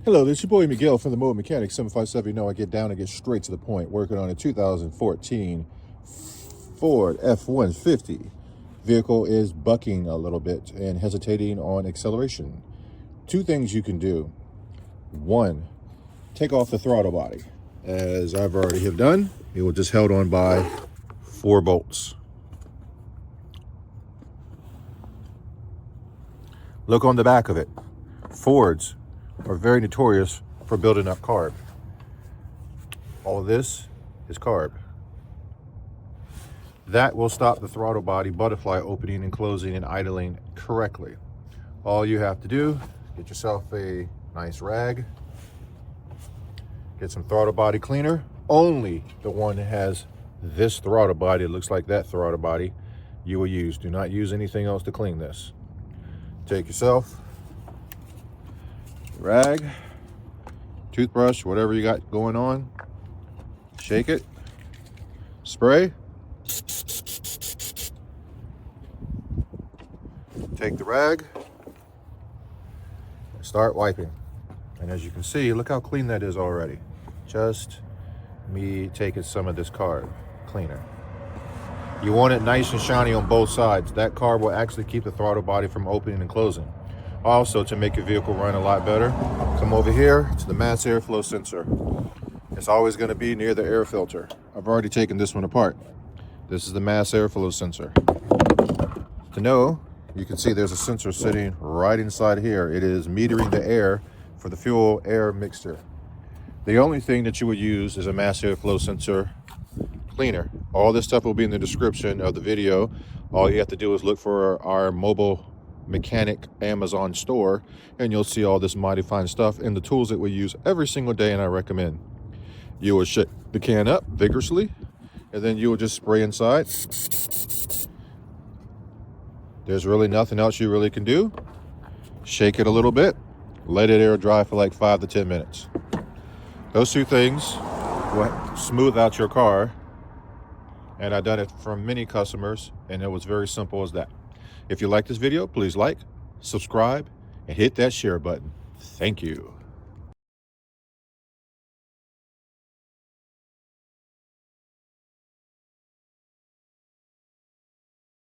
Hello, this is your boy Miguel from the Mobile Mechanic 757. You know I get down and get straight to the point. Working on a 2014 Ford F-150. Vehicle is bucking a little bit and hesitating on acceleration. Two things you can do. One, take off the throttle body. As I've already have done, it will just held on by 4 bolts. Look on the back of it. Fords are very notorious for building up carb. All of this is carb. That will stop the throttle body butterfly opening and closing and idling correctly. All you have to do, get yourself a nice rag, get some throttle body cleaner, only the one that has this throttle body, it looks like that throttle body, you will use. Do not use anything else to clean this. Take yourself rag, toothbrush, whatever you got going on, shake it, spray, take the rag, start wiping. And as you can see, look how clean that is already. Just me taking some of this carb cleaner. You want it nice and shiny on both sides. That carb will actually keep the throttle body from opening and closing. Also, to make your vehicle run a lot better, come over here to the mass airflow sensor. It's always going to be near the air filter. I've already taken this one apart. This is the mass airflow sensor. To know, you can see there's a sensor sitting right inside here. It is metering the air for the fuel air mixture. The only thing that you would use is a mass airflow sensor cleaner. All this stuff will be in the description of the video. All you have to do is look for our Mobile Mechanic Amazon store, and you'll see all this mighty fine stuff and the tools that we use every single day, and I recommend. You will shake the can up vigorously, and then you will just spray inside. There's really nothing else you really can do. Shake it a little bit, let it air dry for like 5 to 10 minutes. Those two things will smooth out your car, and I've done it from many customers, and it was very simple as that. If you like this video, please like, subscribe, and hit that share button. Thank you.